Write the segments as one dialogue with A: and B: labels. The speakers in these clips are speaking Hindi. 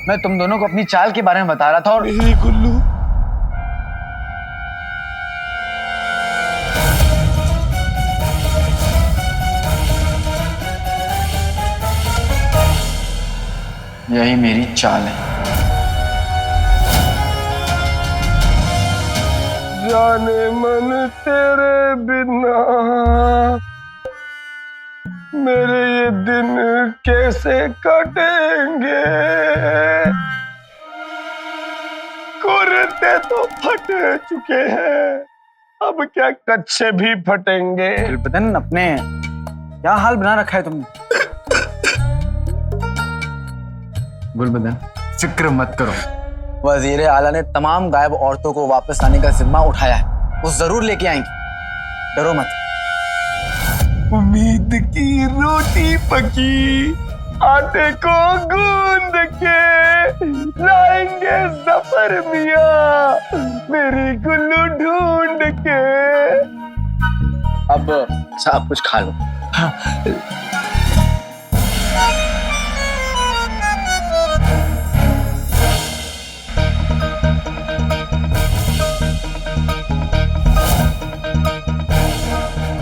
A: मैं तुम दोनों को अपनी चाल के बारे में बता रहा था और
B: मेरी गुल्लू।
A: यही मेरी चाल है।
B: जाने मन तेरे बिना मेरे ये दिन कैसे कटेंगे। कुर्ते तो फट चुके हैं, अब क्या कच्चे भी फटेंगे।
A: गुलबदन, अपने क्या हाल बना रखा है तुमने? गुलबदन, फिक्र मत करो, वजीर आला ने तमाम गायब औरतों को वापस लाने का जिम्मा उठाया है। वो जरूर लेके आएंगे, डरो मत।
B: उम्मीद की रोटी पकी, आटे को गूंद के लाएंगे जफर मियां मेरी गुल्लू ढूंढ के।
A: अब सब कुछ खा लो।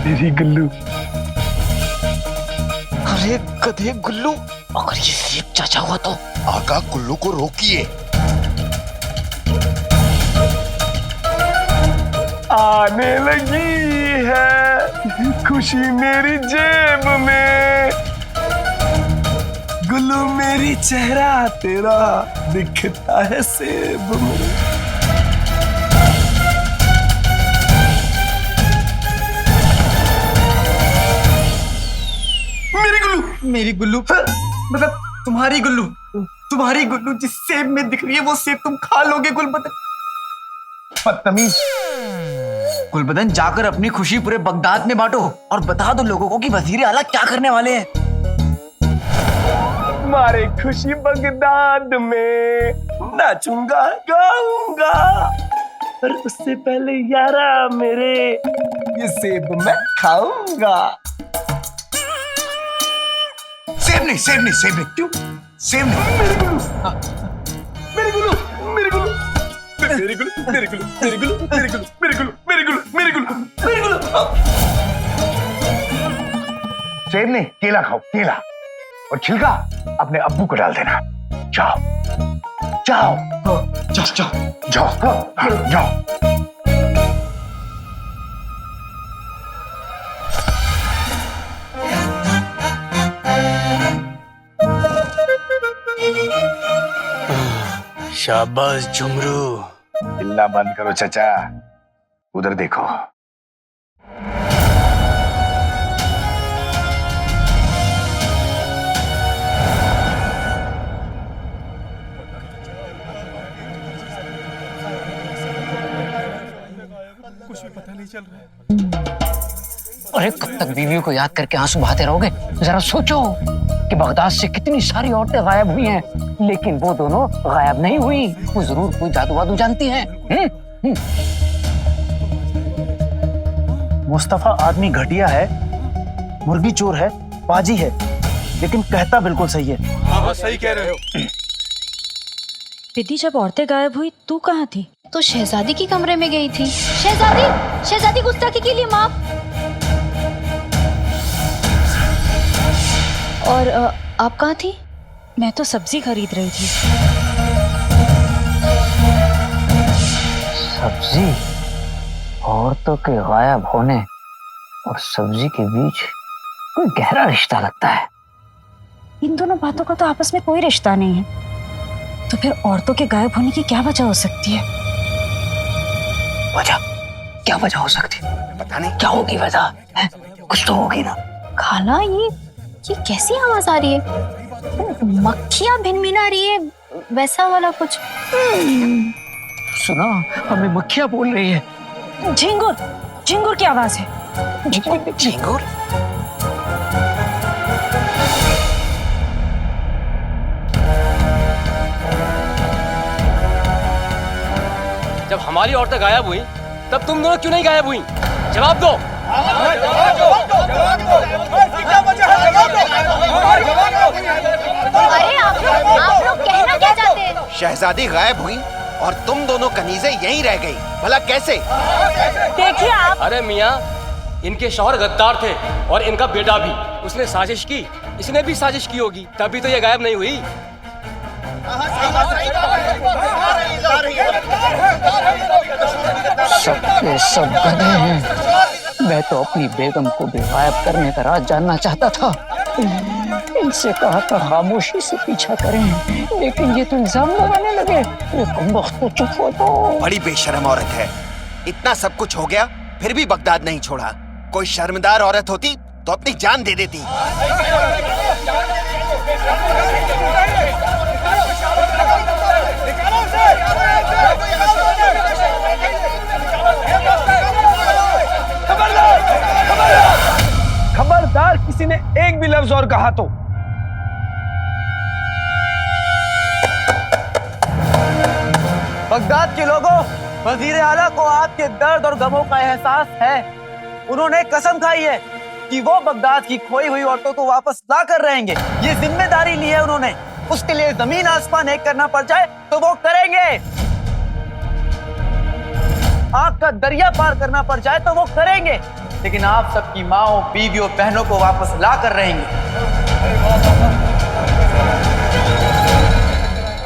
B: मेरी गुल्लू।
C: अरे गधे गुल्लू, अगर ये सेब चाचा हुआ तो।
D: आका, गुल्लू को रोकिए।
B: आने लगी है खुशी मेरी जेब में, गुल्लू मेरी चेहरा तेरा दिखता है सेब में।
A: मेरी गुल्लू मतलब तुम्हारी गुल्लू, तुम्हारी गुल्लू जिस सेब में दिख रही है वो सेब तुम खा लोगे गुलबदन। बदतमीज। गुलबदन, जाकर अपनी खुशी पूरे बगदाद में बांटो और बता दो लोगों को कि वजीर आला क्या करने वाले हैं।
B: मारे खुशी बगदाद में नाचूंगा गाऊंगा, पर उससे पहले यारा मेरे ये सेब मैं खाऊंगा।
D: सेब नहीं, सेब नहीं, सेब नहीं। क्यों सेब नहीं?
B: मेरी गुल्लू, मेरी गुल्लू, मेरी गुल्लू, मेरी गुल्लू, मेरी गुल्लू, मेरी गुल्लू, मेरी गुल्लू, मेरी गुल्लू, मेरी गुल्लू, मेरी गुल्लू, मेरी गुल्लू।
D: सेब नहीं, केला खाओ, केला। और छिलका अपने अब्बू को डाल देना। जाओ जाओ
A: जाओ जाओ
D: जाओ जाओ।
C: शाबाश झुमरू।
D: चिल्ला बंद करो चाचा, उधर देखो।
B: कुछ भी पता नहीं चल रहा है।
C: अरे कब तक बीवियों को याद करके आंसू बहाते रहोगे? जरा सोचो कि बगदाद से कितनी सारी औरतें गायब हुई हैं, लेकिन वो दोनों गायब नहीं हुई। वो जरूर कोई जादू वादू जानती हैं।
E: मुस्तफा आदमी घटिया है, मुर्गी चोर है, पाजी है, लेकिन कहता बिल्कुल सही है।
B: हाँ, सही कह रहे हो।
F: विधि, जब औरतें गायब हुई तू कहाँ थी?
G: तो शहजादी के कमरे में गई थी। शहजादी, शहजादी गुस्ताखी के लिए माफ। और आप कहाँ थी?
F: मैं तो सब्जी खरीद रही थी।
C: सब्जी? औरतों के गायब होने और सब्जी के बीच कोई गहरा रिश्ता लगता है।
F: इन दोनों बातों का तो आपस में कोई रिश्ता नहीं है, तो फिर औरतों के गायब होने की क्या वजह हो सकती है?
C: वजह? क्या वजह हो सकती है? पता नहीं क्या होगी वजह है? कुछ तो होगी ना।
G: खाला, ये कैसी आवाज आ रही है? मक्खियां भिनभिना रही है, वैसा वाला कुछ।
C: सुना, हमें मक्खियां बोल रही है।
F: झिंगुर, झिंगुर की आवाज है।
C: झिंगुर?
H: जब हमारी औरतें गायब हुई तब तुम दोनों क्यों नहीं गायब हुई? जवाब दो।
G: अरे आप लोग कहना क्या चाहते
I: शहजादी गायब हुई और तुम दोनों कनीजे यहीं रह गई। भला कैसे?
F: देखिए आप।
H: अरे मियाँ, इनके शौहर गद्दार थे और इनका बेटा भी। उसने साजिश की, इसने भी साजिश की होगी, तभी तो ये गायब नहीं हुई।
C: सब के सब गधे हैं। मैं तो अपनी बेगम को भी गायब करने का राज जानना चाहता था। इनसे कहा था खामोशी से पीछा करें, लेकिन ये तो इल्जाम लगाने लगे। ये कमबख्त तो चुप हो जाओ।
I: बड़ी बेशर्म औरत है। इतना सब कुछ हो गया फिर भी बगदाद नहीं छोड़ा। कोई शर्मदार औरत होती तो अपनी जान दे देती।
B: खबरदार किसी ने एक भी लफ्ज और कहा तो।
E: बगदाद के लोगों, वजीर आला को आपके दर्द और गमों का एहसास है। उन्होंने कसम खाई है कि वो बगदाद की खोई हुई औरतों को वापस ला कर रहेंगे। ये जिम्मेदारी ली है उन्होंने। उसके लिए जमीन आसमान एक करना पड़ जाए तो वो करेंगे। आग का दरिया पार करना पड़ जाए तो वो करेंगे। लेकिन आप सबकी माओ, बीवियों, बहनों को वापस ला कर रहेंगे।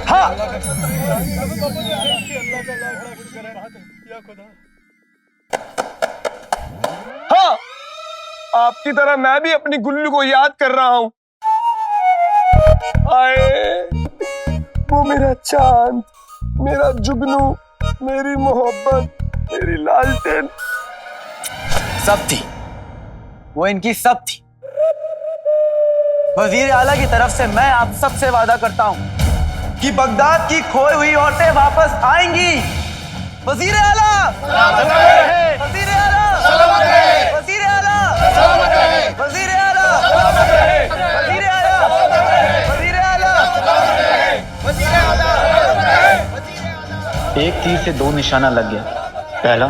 E: हाँ,
B: हाँ, आपकी तरह मैं भी अपनी गुल्लू को याद कर रहा हूं। आए वो मेरा चांद, मेरा जुगनू, मेरी मोहब्बत, मेरी लालटेन।
E: सब थी, वो इनकी सब थी। वजीर आला की तरफ से मैं आप सबसे वादा करता हूं कि बगदाद की खोई हुई औरतें वापस आएंगी। वजीर आला सलामत रहे। वजीर आला सलामत रहे। वजीर आला सलामत रहे। वजीर आला सलामत रहे। वजीर आला सलामत रहे। वजीर आला सलामत रहे। वजीर आला सलामत रहे।
J: एक तीर से दो निशाना लग गया। पहला,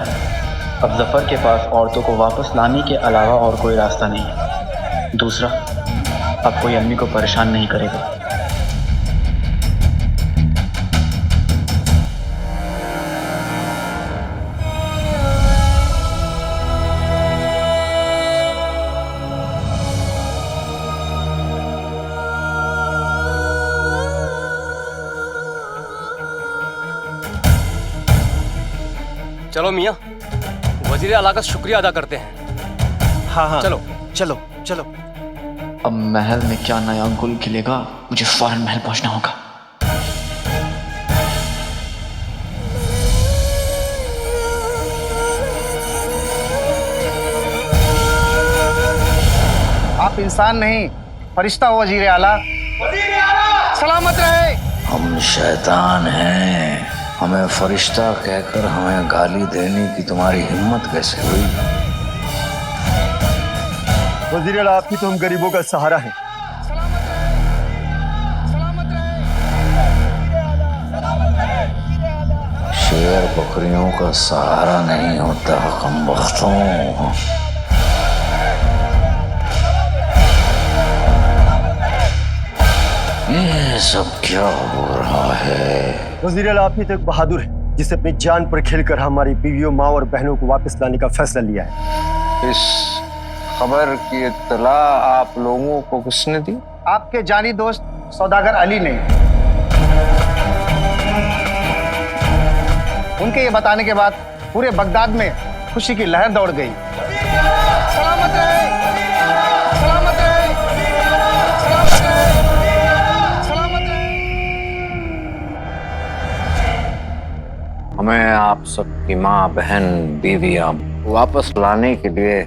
J: अब जफर के पास औरतों को वापस लाने के अलावा और कोई रास्ता नहीं है। दूसरा, अब कोई अम्मी को परेशान नहीं करेगा।
H: चलो मियाँ, वजीर आला का शुक्रिया अदा करते हैं।
E: हाँ हाँ,
H: चलो
I: चलो चलो।
J: अब महल में क्या नया गुल खिलेगा, मुझे फौरन महल पहुंचना होगा।
D: आप इंसान नहीं, फरिश्ता हो वजीर आला। वजीर आला सलामत रहे।
K: हम शैतान हैं, हमें फरिश्ता कहकर हमें गाली देने की तुम्हारी हिम्मत कैसे हुई?
B: वजीर आला, आपकी तो हम गरीबों का सहारा है।
K: शेर बकरियों का सहारा नहीं होता कमबख्तों। ये सब क्या हो रहा है?
B: वजीर आला, आप ही तो एक बहादुर है जिसने अपनी जान पर खेलकर हमारी बीवियों, माँ और बहनों को वापस लाने का फैसला लिया है।
K: इस खबर की इत्तला आप लोगों को किसने दी?
D: आपके जानी दोस्त सौदागर अली ने। उनके ये बताने के बाद पूरे बगदाद में खुशी की लहर दौड़ गई। सलामत रहे। सलामत रहे। सलामत रहे। सलामत रहे।
K: हमें आप सबकी माँ, बहन, बीवियां वापस लाने के लिए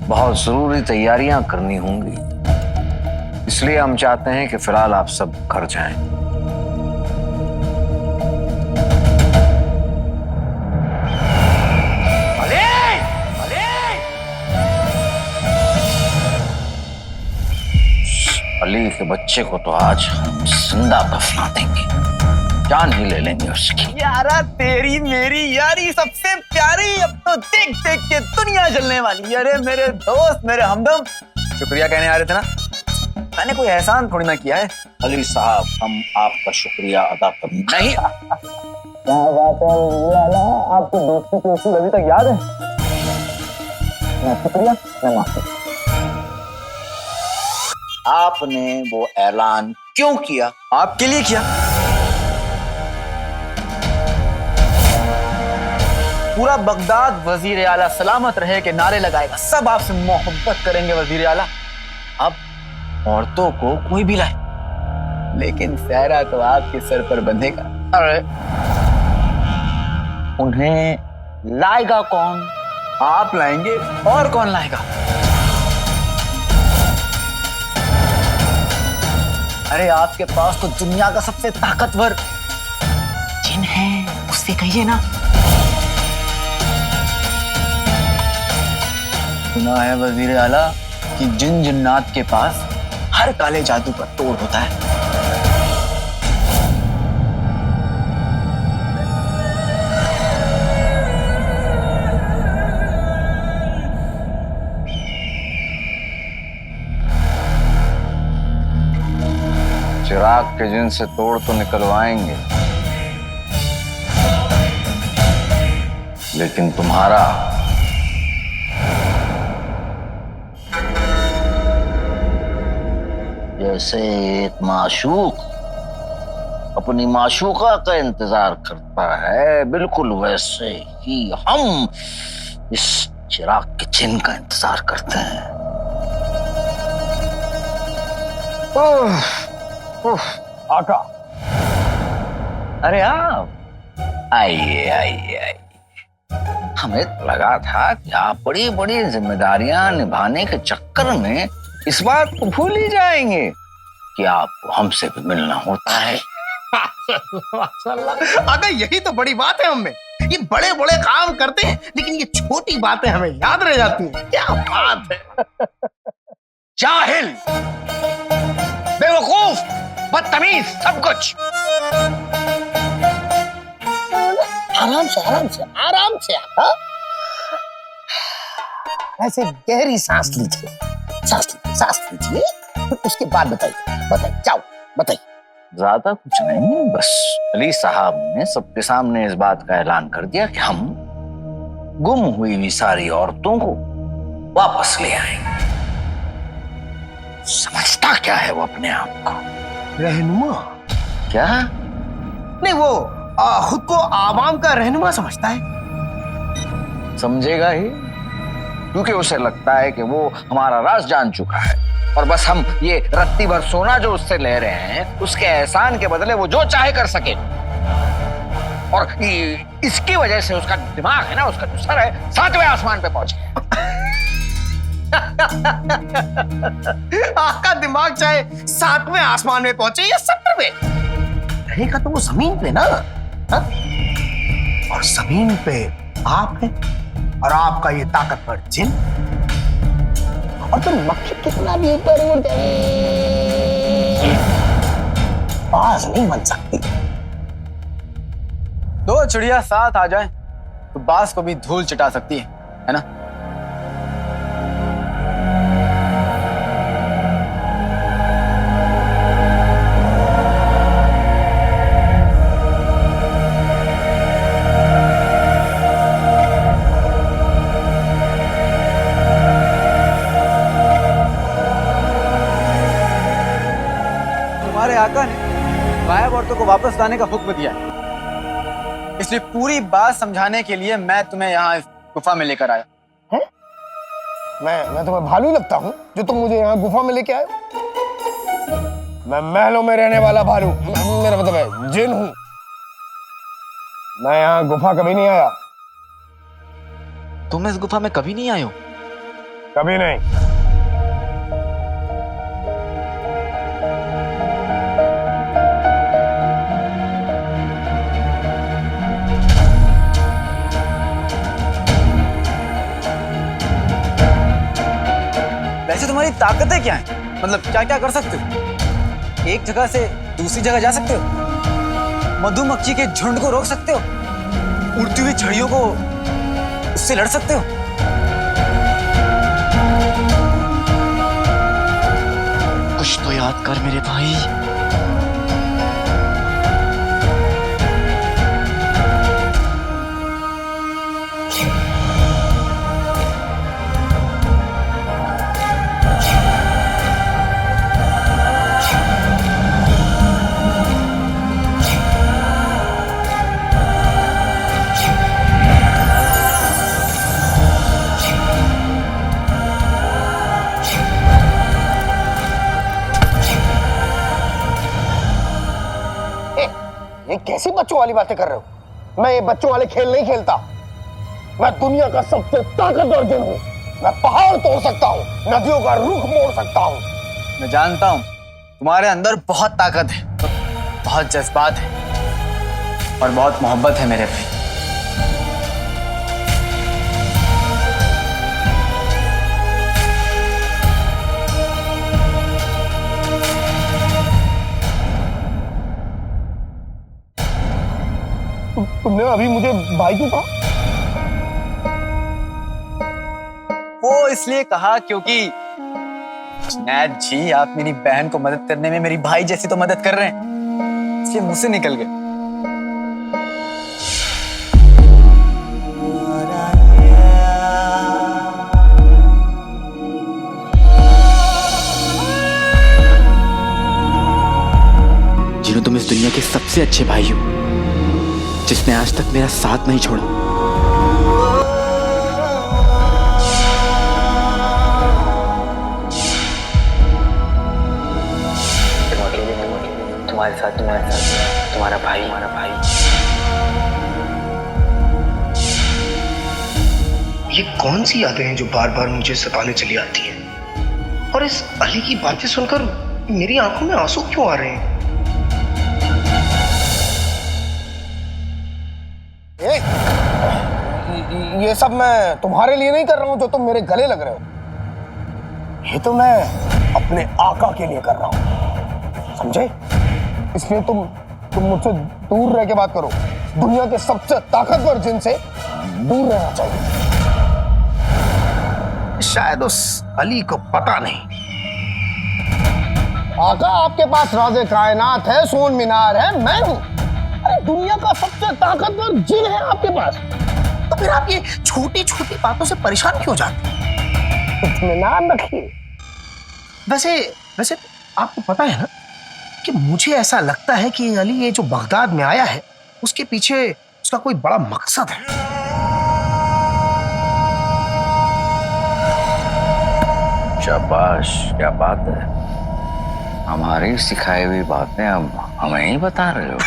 K: बहुत जरूरी तैयारियां करनी होंगी। इसलिए हम चाहते हैं कि फिलहाल आप सब घर जाएं। अली के बच्चे को तो आज हम जिंदा दफना देंगे, जान ही ले लेंगे उसकी।
E: यारा तेरी मेरी यारी सबसे प्यारी, अब तो देख देख के दुनिया जलने वाली। अरे मेरे दोस्त, मेरे हमदम, शुक्रिया कहने आ रहे थे ना?
A: मैंने कोई एहसान थोड़ी ना किया है।
K: अली साहब, हम आपका शुक्रिया अदा कर नहीं।
C: क्या बात है आपको दोस्ती की उसूल अभी तक याद है? मैं शुक्रिया, मैं माफी।
K: आपने वो ऐलान क्यों किया?
A: आपके लिए किया। पूरा बगदाद वजीर आला सलामत रहे के नारे लगाएगा, सब आपसे मोहब्बत करेंगे वजीर आला। अब औरतों को कोई भी लाए, लेकिन सहरा तो आपके सर पर बंधेगा।
K: अरे उन्हें लाएगा कौन?
A: आप लाएंगे, और कौन लाएगा? अरे आपके पास तो दुनिया का सबसे ताकतवर जिन है, उससे कहिए ना। सुना है वजीर आला कि जिन जिन्नात के पास हर काले जादू का तोड़ होता है।
K: चिराग के जिन से तोड़ तो निकलवाएंगे, लेकिन तुम्हारा जैसे एक माशूक अपनी माशूका का इंतजार करता है, बिल्कुल वैसे ही हम इस चिराग के जिन का इंतजार करते हैं।
D: आका,
K: अरे आप आइए आइए आइए। हमें तो लगा था कि आप बड़ी बड़ी जिम्मेदारियां निभाने के चक्कर में इस बात को भूल ही जाएंगे कि आपको हमसे भी मिलना होता है।
D: माशाल्लाह आका, यही तो बड़ी बात है हमें। ये बड़े बड़े काम करते हैं, लेकिन ये छोटी बातें हमें याद रह जाती हैं। क्या बात है।
K: जाहिल, बेवकूफ, बदतमीज, सब कुछ।
D: आराम से आराम से आराम से। ऐसे गहरी सांस लीजिए, सांस लीजिए, फिर उसके बाद बताइए, जाओ बताइए।
K: ज्यादा कुछ नहीं, बस अली साहब ने सबके सामने इस बात का ऐलान कर दिया कि हम गुम हुई हुई सारी औरतों को वापस ले आएंगे। समझता क्या है वो अपने आप को?
D: रहनुमा?
K: क्या?
D: नहीं, वो खुद को आवाम का रहनुमा समझता है।
K: समझेगा ही, क्योंकि उसे लगता है कि वो हमारा राज जान चुका है और बस हम ये रत्ती भर सोना जो उससे ले रहे हैं, उसके एहसान के बदले वो जो चाहे कर सके। और इसकी वजह से उसका दिमाग है ना, उसका जो सर है, 7वें आसमान पे पहुंच गया।
D: आपका दिमाग चाहे 7वें आसमान में पहुंचे या 70वें, रहेगा तो वो जमीन पे ना। हा? और जमीन पे आप हैं, और आपका ये ताकतवर जिन। और तो मक्खी कितना भी ऊपर उड़ जाए, बाज नहीं बन सकती।
A: दो चिड़िया साथ आ जाए तो बाज को भी धूल चटा सकती है ना? तुम्हारे आका ने गायब औरतों को वापस लाने का हुक्म दिया है, इसलिए पूरी बात समझाने के लिए मैं तुम्हें यहाँ इस गुफा में लेकर आया।
D: है? मैं तुम्हें भालू लगता हूँ जो तुम मुझे यहाँ गुफा में लेके आए? मैं महलों में रहने वाला भालू, मेरा मतलब है जिन हूँ। मैं यहाँ गुफा कभी नहीं आया।
A: तुम इस गुफा में कभी नहीं आए हो?
D: कभी नहीं।
A: वैसे तुम्हारी ताकतें क्या हैं? मतलब क्या क्या कर सकते हो? एक जगह से दूसरी जगह जा सकते हो, मधुमक्खी के झुंड को रोक सकते हो, उड़ती हुई छड़ियों को उससे लड़ सकते हो।
I: कुछ तो
A: याद कर मेरे भाई।
D: ये कैसी बच्चों वाली बातें कर रहे हो? मैं ये बच्चों वाले खेल नहीं खेलता। मैं दुनिया का सबसे ताकतवर जिन हूँ। मैं पहाड़ तोड़ सकता हूँ, नदियों का रुख मोड़ सकता हूँ।
A: मैं जानता हूँ तुम्हारे अंदर बहुत ताकत है, बहुत जज्बात है और बहुत मोहब्बत है मेरे भाई।
D: तुमने अभी मुझे भाई क्यों कहा?
A: वो इसलिए कहा क्योंकि जुनैद जी, आप मेरी बहन को मदद करने में मेरी भाई जैसी तो मदद कर रहे हैं, इसलिए मुझसे निकल गए।
J: जिन्हों तुम इस दुनिया के सबसे अच्छे भाई हो, जिसने आज तक मेरा साथ नहीं छोड़ा।
C: तुम्हारे साथ तुम्हारा भाई।
D: ये कौन सी यादें हैं जो बार बार मुझे सताने चली आती हैं? और इस अली की बातें सुनकर मेरी आंखों में आंसू क्यों आ रहे हैं? ये सब मैं तुम्हारे लिए नहीं कर रहा हूं जो तुम मेरे गले लग रहे हो। ये तो मैं अपने आका के लिए कर रहा हूं, समझे? इसलिए तुम मुझसे दूर रह के बात करो। दुनिया के सबसे ताकतवर जिन से दूर रहना चाहिए। शायद उस अली को पता नहीं। आका, आपके पास राज़े कायनात है, सोन मीनार है, मैं हूं। अरे दुनिया का सबसे ताकतवर जिन है आपके पास, तो फिर आप ये छोटी छोटी बातों से परेशान क्यों जाते हैं? इत्मीनान रखिए। वैसे आपको पता है ना कि मुझे ऐसा लगता है कि अली ये जो बगदाद में आया है, उसके पीछे उसका कोई बड़ा मकसद है।
K: शाबाश, क्या बात है। हमारी सिखाई हुई बातें अब हमें ही बता रहे हो।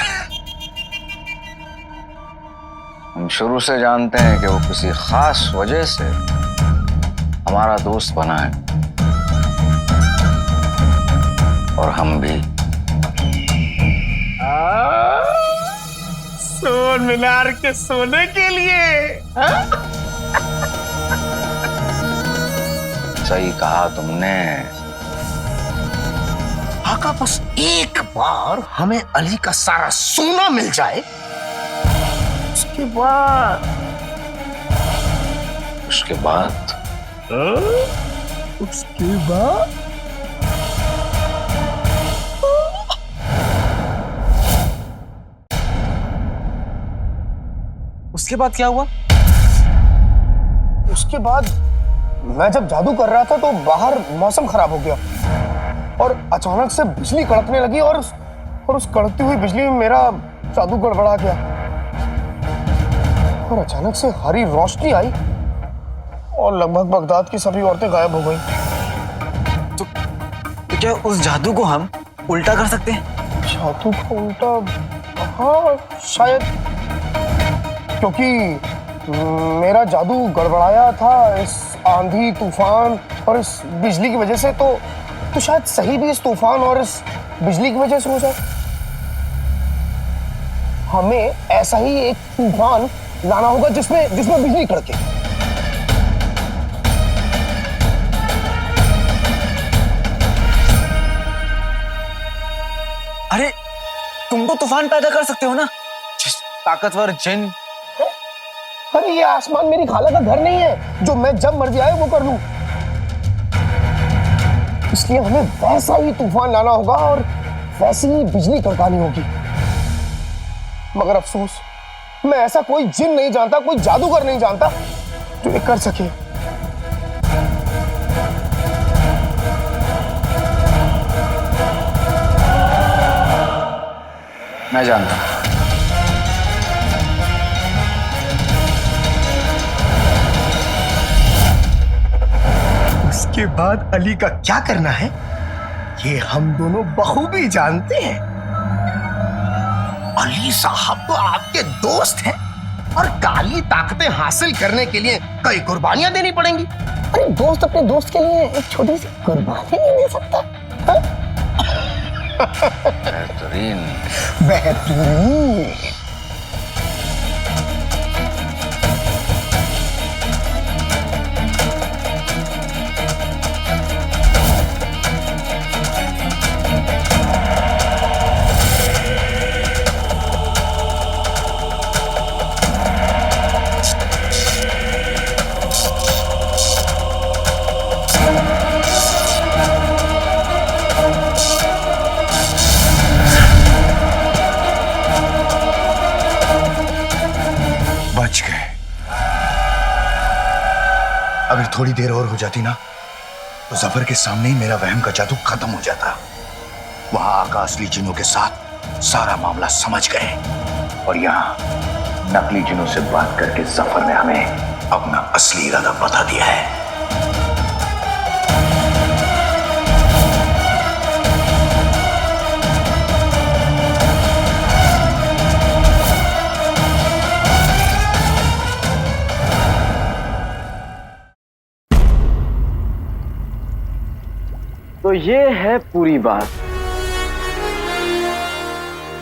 K: हम शुरू से जानते हैं कि वो किसी खास वजह से हमारा दोस्त बना है, और हम भी।
D: सोन मीनार के सोने के लिए।
K: सही कहा तुमने।
D: आका, बस एक बार हमें अली का सारा सोना मिल जाए, उसके बाद
K: उसके बाद
A: क्या हुआ?
D: उसके बाद मैं जब जादू कर रहा था तो बाहर मौसम खराब हो गया और अचानक से बिजली कड़कने लगी और उस कड़कती हुई बिजली में मेरा जादू गड़बड़ा गया और अचानक से हरी रोशनी आई और लगभग बगदाद की सभी औरतें गायब हो गई।
A: तो क्या उस जादू को हम उल्टा कर सकते हैं?
D: जादू को उल्टा? हाँ शायद, क्योंकि मेरा जादू गड़बड़ाया था इस आंधी तूफान और इस बिजली की वजह से, तो शायद सही भी इस तूफान और इस बिजली की वजह से हो जाए। हमें ऐसा ही एक तूफान लाना होगा जिसमें बिजली कड़के।
A: अरे तुम तो तूफान पैदा कर सकते हो ना, जिस ताकतवर जिन।
D: अरे ये आसमान मेरी खाला का घर नहीं है जो मैं जब मर्जी आए वो कर लूं।
B: इसलिए हमें वैसा ही तूफान लाना होगा और वैसी ही बिजली कड़कानी होगी। मगर अफसोस, मैं ऐसा कोई जिन नहीं जानता, कोई जादूगर नहीं जानता जो ये कर सके।
J: मैं जानता हूं।
B: उसके बाद अली का क्या करना है ये हम दोनों बखूबी जानते हैं। अली साहब तो आपके दोस्त हैं और काली ताकतें हासिल करने के लिए कई कुर्बानियां देनी पड़ेंगी। अरे दोस्त अपने दोस्त के लिए एक छोटी सी कुर्बानी नहीं दे सकता?
K: बेहतरीन।
B: बेहतरीन।
A: बच गए। अगर थोड़ी देर और हो जाती ना तो जफर के सामने ही मेरा वहम का जादू खत्म हो जाता। वहां आका असली जिनों के साथ सारा मामला समझ गए और यहाँ नकली जिनों से बात करके जफर ने हमें अपना असली इरादा बता दिया है।
J: तो ये है पूरी बात।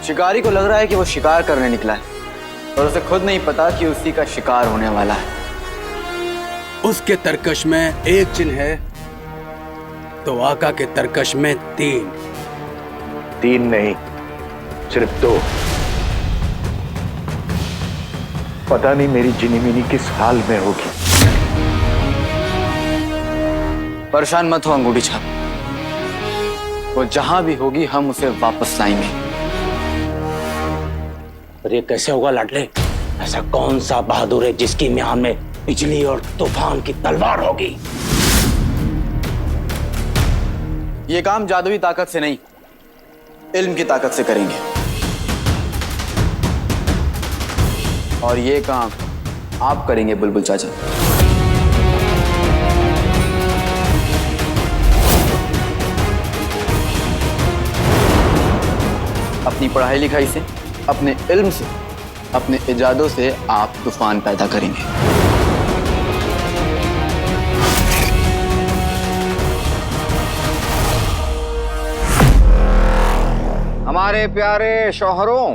J: शिकारी को लग रहा है कि वो शिकार करने निकला है और उसे खुद नहीं पता कि उसी का शिकार होने वाला है।
L: उसके तरकश में एक जिन है तो आका के तरकश में 3।
B: 3 नहीं, सिर्फ 2। पता नहीं मेरी जिनी मिनी किस हाल में होगी।
J: परेशान मत हो अंगूठी छाप, वो जहां भी होगी हम उसे वापस लाएंगे।
L: पर ये कैसे होगा लाडले? ऐसा कौन सा बहादुर है जिसकी म्यान में बिजली और तूफान की तलवार होगी?
J: ये काम जादुई ताकत से नहीं, इल्म की ताकत से करेंगे। और ये काम आप करेंगे बुलबुल चाचा। अपनी पढ़ाई लिखाई से, अपने इल्म से, अपने इजादों से आप तूफान पैदा करेंगे।
K: हमारे प्यारे शौहरों,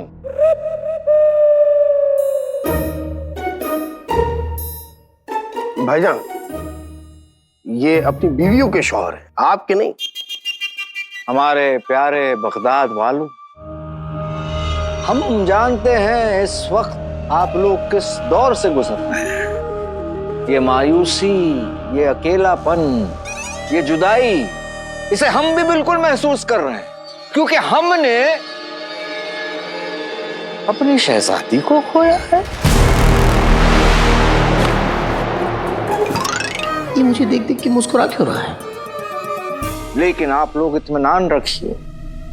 B: भाईजान, ये अपनी बीवियों के शौहर हैं, आपके नहीं।
K: हमारे प्यारे बगदाद वालों, हम जानते हैं इस वक्त आप लोग किस दौर से गुजर रहे हैं। ये मायूसी, ये अकेलापन, ये जुदाई, इसे हम भी बिल्कुल महसूस कर रहे हैं, क्योंकि हमने अपनी शहजादी को खोया है।
B: ये मुझे देख देख के मुस्कुरा क्यों रहा है?
K: लेकिन आप लोग इत्मीनान रखिए,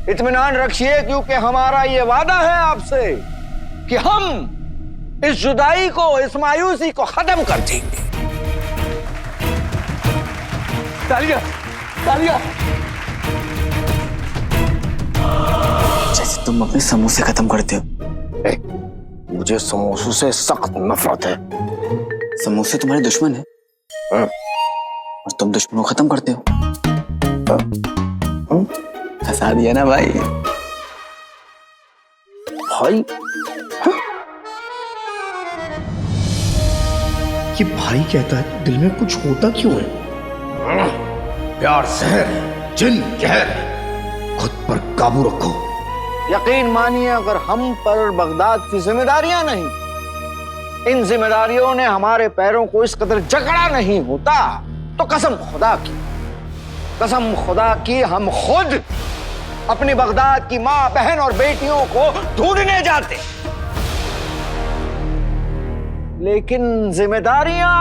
K: इत्मीनान रखिए, क्योंकि हमारा ये वादा है आपसे कि हम इस जुदाई को, इस मायूसी को खत्म कर देंगे।
B: तालिया, तालिया।
J: जैसे तुम अपने समोसे खत्म करते हो।
B: मुझे समोसों से सख्त नफरत है।
J: समोसे तुम्हारे दुश्मन है और तुम दुश्मनों को खत्म करते हो। फंसा दिया ना भाई।
B: भाई? ये भाई कहता है, दिल में कुछ होता क्यों है? प्यार जहर है, जिन कहर है, खुद पर काबू रखो।
K: यकीन मानिए, अगर हम पर बगदाद की जिम्मेदारियां नहीं, इन जिम्मेदारियों ने हमारे पैरों को इस कदर जकड़ा नहीं होता, तो कसम खुदा की कसम खुदा की हम खुद अपनी बगदाद की माँ बहन और बेटियों को ढूंढने जाते, लेकिन जिम्मेदारियां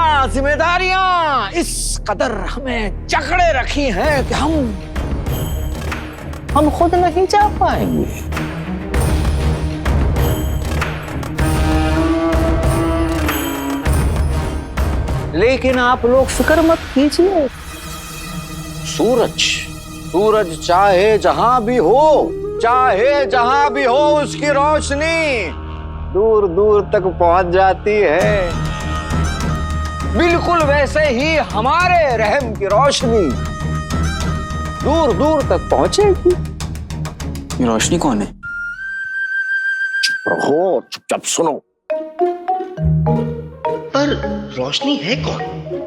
K: इस कदर हमें जकड़े रखी हैं कि हम खुद नहीं जा पाएंगे। लेकिन आप लोग फिक्र मत कीजिए, सूरज चाहे जहां भी हो उसकी रोशनी दूर दूर तक पहुंच जाती है। बिल्कुल वैसे ही हमारे रहम की रोशनी दूर दूर तक पहुंचेगी।
L: ये रोशनी कौन है?
K: चुप रहो, चुपचाप सुनो।
I: पर रोशनी है कौन?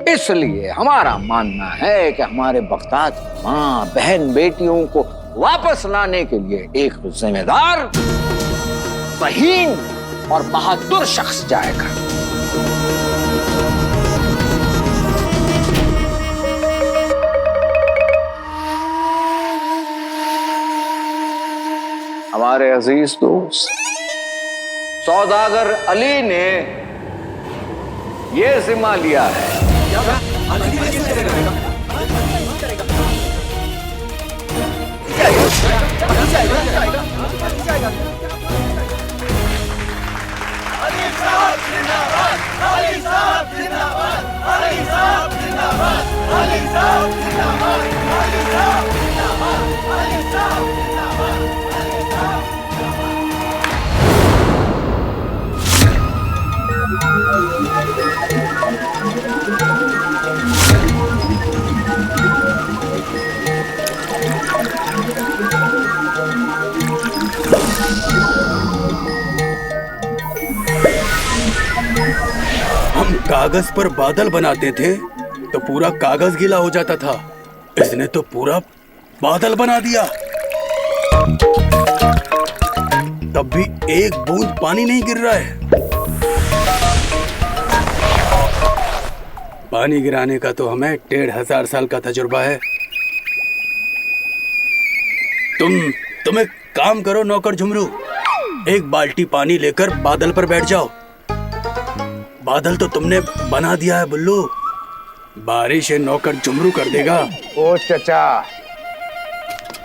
K: इसलिए हमारा मानना है कि हमारे बगदाद की माँ बहन बेटियों को वापस लाने के लिए एक जिम्मेदार, ज़हीन और बहादुर शख्स जाएगा। हमारे अजीज दोस्त सौदागर अली ने ये जिम्मा लिया है।
L: हम कागज पर बादल बनाते थे तो पूरा कागज गीला हो जाता था, इसने तो पूरा बादल बना दिया। तब भी एक बूंद पानी नहीं गिर रहा है। पानी गिराने का तो हमें 1500 साल का तजुर्बा है। तुम एक काम करो नौकर झुमरू, एक बाल्टी पानी लेकर बादल पर बैठ जाओ। बादल तो तुमने बना दिया है बुल्लू, बारिश नौकर झुमरू कर देगा।
D: ओ चचा,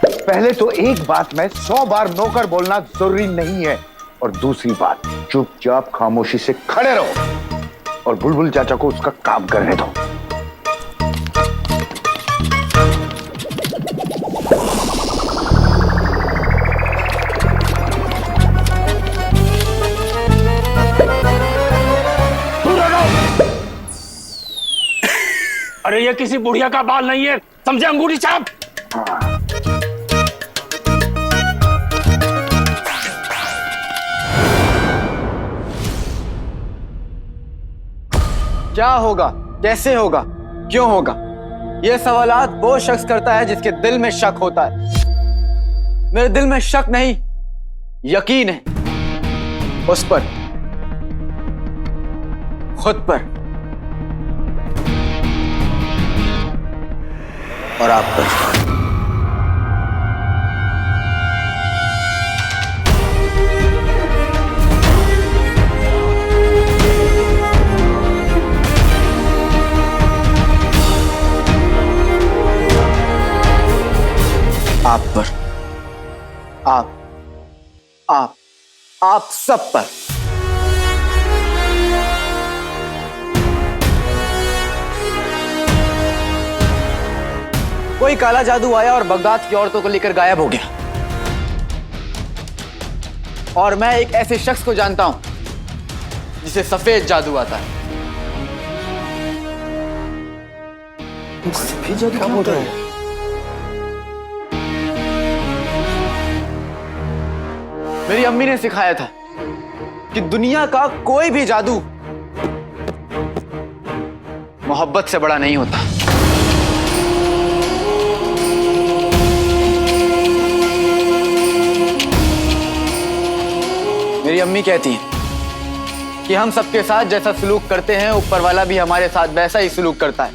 D: पहले तो एक बात में 100 बार नौकर बोलना जरूरी नहीं है, और दूसरी बात, चुपचाप खामोशी से खड़े रहो और बुलबुल चाचा को उसका काम करने दो।
H: अरे ये किसी बुढ़िया का बाल नहीं है, समझे अंगूठी छाप।
E: क्या होगा, कैसे होगा, क्यों होगा, ये सवालात वो शख्स करता है जिसके दिल में शक होता है। मेरे दिल में शक नहीं, यकीन है उस पर, खुद पर और आप पर। आप पर, आप सब पर। कोई काला जादू आया और बगदाद की औरतों को लेकर गायब हो गया। और मैं एक ऐसे शख्स को जानता हूं जिसे सफेद जादू आता है। सफेद जादू क्या बोल रहे हैं? मेरी अम्मी ने सिखाया था कि दुनिया का कोई भी जादू मोहब्बत से बड़ा नहीं होता। मेरी अम्मी कहती है कि हम सबके साथ जैसा सलूक करते हैं, ऊपर वाला भी हमारे साथ वैसा ही सलूक करता है।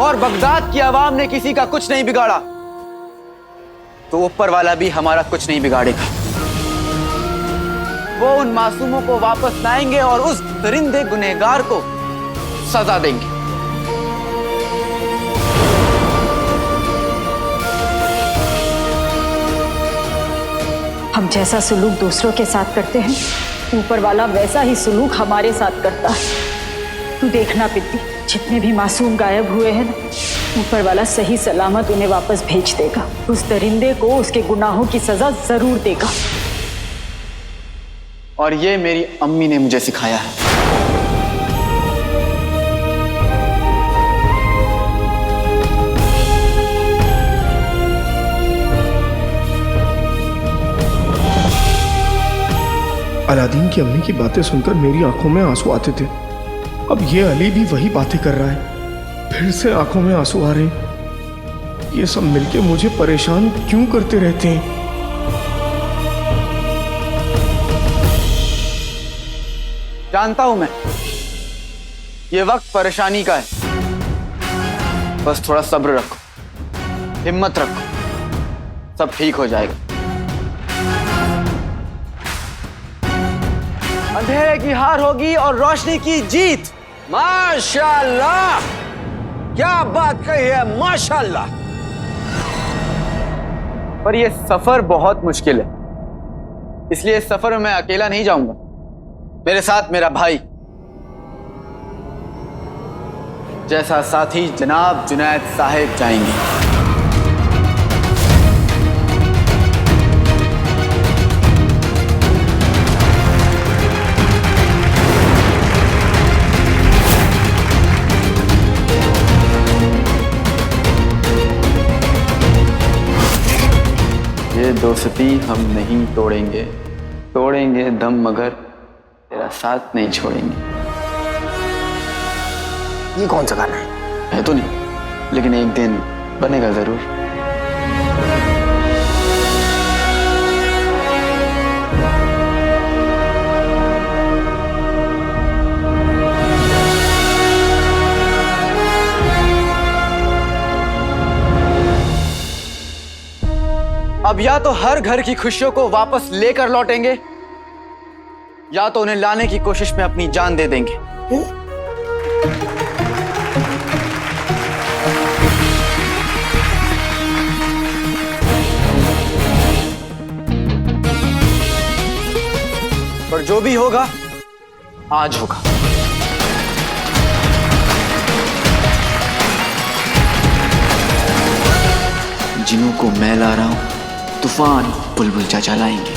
E: और बगदाद की आवाम ने किसी का कुछ नहीं बिगाड़ा, तो ऊपर वाला भी हमारा कुछ नहीं बिगाड़ेगा। वो उन मासूमों को वापस लाएंगे और उस दरिंदे गुनहगार को सजा देंगे।
F: हम जैसा सलूक दूसरों के साथ करते हैं, ऊपर वाला वैसा ही सलूक हमारे साथ करता है। तू देखना पिद्दी, जितने भी मासूम गायब हुए हैं ना, ऊपर वाला सही सलामत उन्हें वापस भेज देगा। उस दरिंदे को उसके गुनाहों की सजा जरूर देगा।
E: और ये मेरी अम्मी ने मुझे सिखाया है।
B: अलादीन की अम्मी की बातें सुनकर मेरी आंखों में आंसू आते थे। अब ये अली भी वही बातें कर रहा है, फिर से आंखों में आंसू आ रहे। ये सब मिलके मुझे परेशान क्यों करते रहते हैं?
E: जानता हूं मैं, ये वक्त परेशानी का है। बस थोड़ा सब्र रखो, हिम्मत रखो, सब ठीक हो जाएगा। अंधेरे की हार होगी और रोशनी की जीत।
K: माशाल्लाह, क्या बात कही है, माशाल्लाह।
E: पर यह सफर बहुत मुश्किल है, इसलिए इस सफर में मैं अकेला नहीं जाऊंगा। मेरे साथ मेरा भाई, जैसा साथी जनाब जुनैद साहिब जाएंगे। ये दोस्ती हम नहीं तोड़ेंगे, तोड़ेंगे दम मगर तेरा साथ नहीं छोड़ेंगे।
B: ये कौन सा गाना
E: है तो नहीं, लेकिन एक दिन बनेगा जरूर। अब या तो हर घर की खुशियों को वापस लेकर लौटेंगे, या तो उन्हें लाने की कोशिश में अपनी जान दे देंगे। पर जो भी होगा आज होगा। जिनों को मैं ला रहा हूं, तूफान बुलबुल चाचा लाएंगे।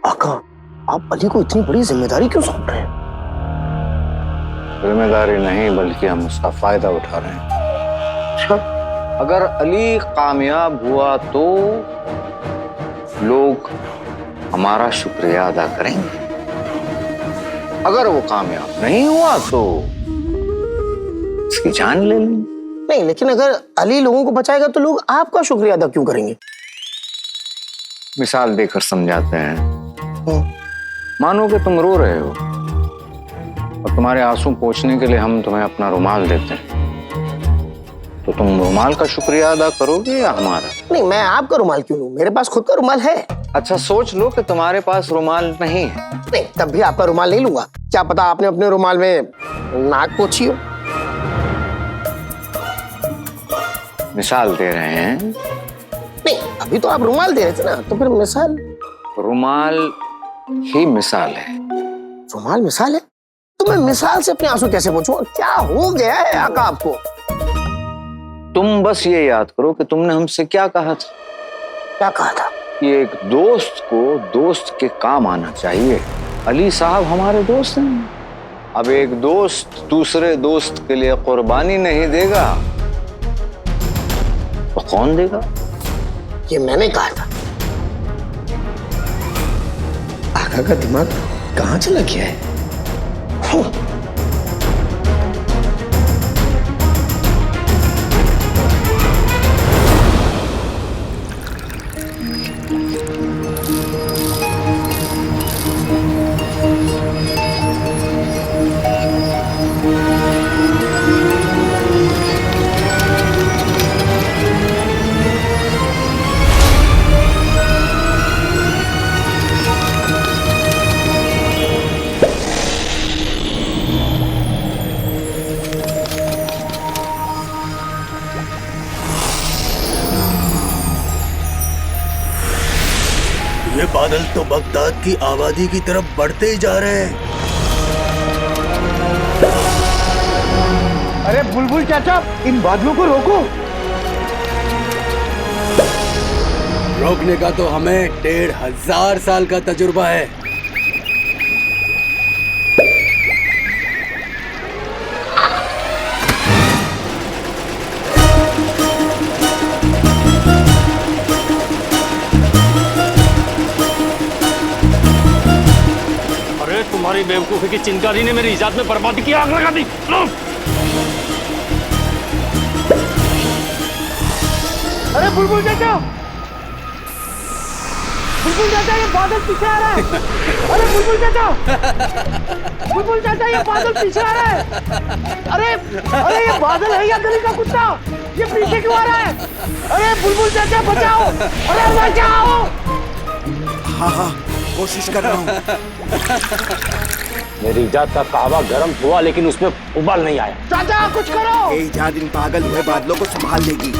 B: आका, आप अली को इतनी बड़ी जिम्मेदारी क्यों सौंप रहे हैं?
K: जिम्मेदारी नहीं, बल्कि हम उसका फायदा उठा रहे हैं। अगर अली कामयाब हुआ तो लोग हमारा शुक्रिया अदा करेंगे, अगर वो कामयाब नहीं हुआ तो इसकी जान ले लेंगे।
B: नहीं, लेकिन अगर अली लोगों को बचाएगा तो लोग आपका शुक्रिया अदा क्यों करेंगे?
K: मिसाल देकर समझाते हैं। मानो कि तुम रो रहे हो और तुम्हारे आंसू पोंछने के लिए हम तुम्हें अपना रुमाल देते हैं, तो तुम रुमाल का शुक्रिया अदा करोगे या हमारा?
B: नहीं, मैं आपका रुमाल क्यों लूं? मेरे पास खुद का रुमाल है।
K: अच्छा, सोच लो कि तुम्हारे पास रुमाल नहीं है।
B: नहीं, तब भी आपका रुमाल नहीं लूंगा। क्या पता आपने अपने रुमाल में नाक पोंछी हो।
K: मिसाल दे रहे हैं।
B: नहीं, अभी तो आप रुमाल दे रहे थे ना, तो फिर मिसाल?
K: रुमाल ही मिसाल है।
B: रुमाल मिसाल है? तो मैं मिसाल से अपने आंसू कैसे पोंछूं? क्या हो गया है आका आपको?
K: तुम बस ये याद करो कि तुमने हमसे क्या कहा था।
B: क्या कहा था?
K: कि एक दोस्त को दोस्त के काम आना चाहिए। अली साहब हमारे दोस्त हैं। अब एक दोस्त दूसरे दोस्त के लिए कुर्बानी नहीं देगा तो कौन देगा?
B: ये मैंने कहा था। आका का दिमाग कहाँ चला गया है?
L: ये बादल तो बगदाद की आबादी की तरफ बढ़ते ही जा रहे हैं।
D: अरे बुलबुल चाचा, इन बादलों को रोको।
L: रोकने का तो हमें 1500 साल का तजुर्बा है।
H: तुम्हारी बेवकूफी की चिंगारी ने मेरी इजाद में बर्बादी की आग लगा दी।
D: अरे बुलबुल चाचा, ये बादल पीछे आ रहा है। अरे बुलबुल चाचा, ये बादल पीछे आ रहा है। अरे ये बादल है या गली का कुत्ता? ये पीछे क्यों आ रहा है? अरे बुलबुल चाचा बचाओ, अरे बचाओ।
I: हाँ, कोशिश कर रहा हूँ।
H: मेरी इजाद का कहवा गर्म हुआ लेकिन उसमें उबाल नहीं आया।
D: चाचा कुछ करो।
I: ये इजाद इन पागल हुए बादलों को संभाल लेगी।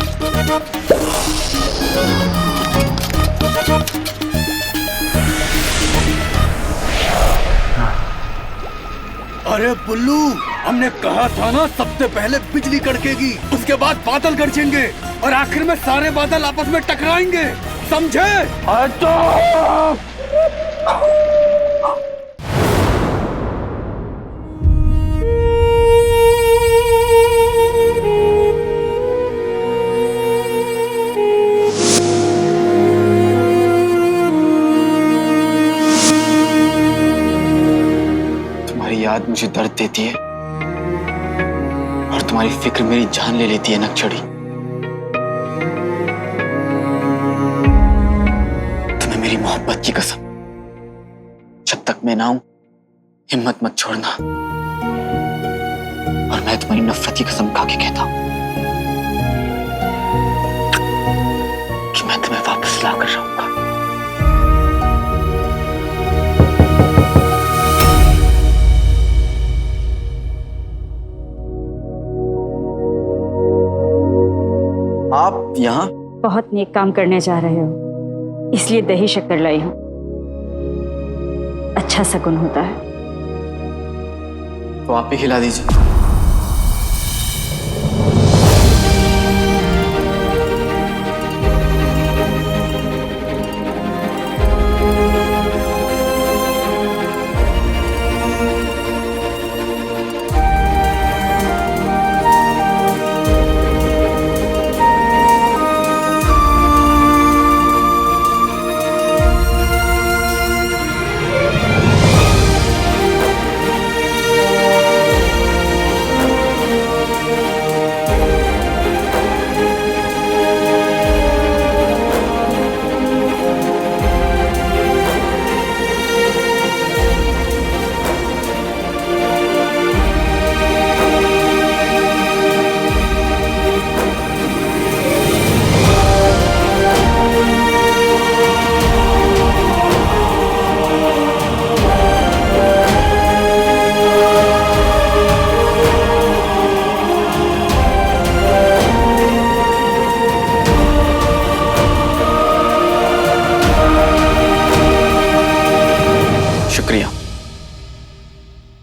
L: अरे बुल्लू, हमने कहा था ना सबसे पहले बिजली कड़केगी, उसके बाद बादल गरजेंगे और आखिर में सारे बादल आपस में टकराएंगे, समझे?
H: अच्छा।
J: याद मुझे दर्द देती है और तुम्हारी फिक्र मेरी जान ले लेती है नकचड़ी। तुम्हें मेरी मोहब्बत की कसम, जब तक मैं ना हूं हिम्मत मत छोड़ना। और मैं तुम्हारी नफरत की कसम खा के कहता हूं कि मैं तुम्हें वापस ला कर रहूंगा। आप यहाँ
F: बहुत नेक काम करने जा रहे हो, इसलिए दही शक्कर लाई हूं। अच्छा शगुन होता है।
J: तो आप ही खिला दीजिए।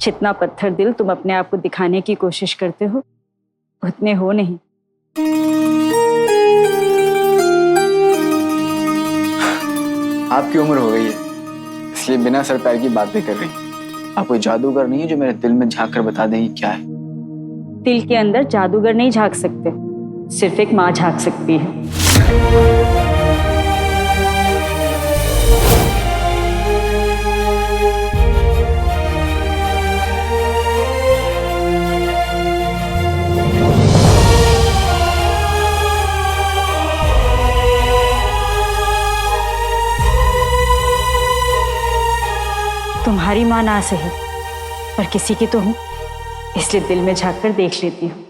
F: जितना पत्थर दिल तुम अपने आप को दिखाने की कोशिश करते हो, उतने हो नहीं।
J: आपकी उम्र हो गई है, इसलिए बिना सर पैर की बातें कर रही। आप कोई जादूगर नहीं है जो मेरे दिल में झांक कर बता देंगी क्या है।
F: दिल के अंदर जादूगर नहीं झांक सकते, सिर्फ एक माँ झांक सकती है। माँ ना सही, पर किसी की तो हूँ, इसलिए दिल में झांक कर देख लेती हूँ।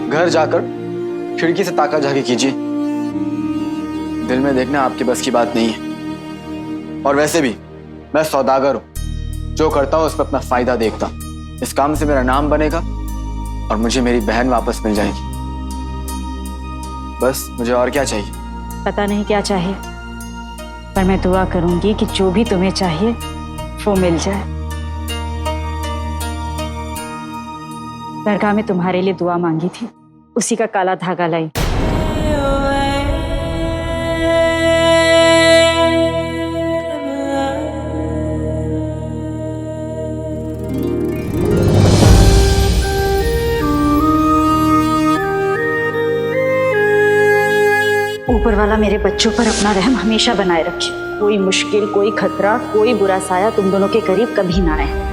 A: घर जाकर खिड़की से ताका झाकी कीजिए। दिल में देखना आपकी बस की बात नहीं है। और वैसे भी मैं सौदागर हूं, जो करता हूं उसमें अपना फायदा देखता हूं। इस काम से मेरा नाम बनेगा और मुझे मेरी बहन वापस मिल जाएगी। बस मुझे और क्या चाहिए?
F: पता नहीं क्या चाहिए, पर मैं दुआ करूंगी कि जो भी तुम्हें चाहिए वो मिल जाए। दरगाह में तुम्हारे लिए दुआ मांगी थी, उसी का काला धागा लाई। ऊपर वाला मेरे बच्चों पर अपना रहम हमेशा बनाए रखे। कोई मुश्किल, कोई खतरा, कोई बुरा साया तुम दोनों के करीब कभी ना आए।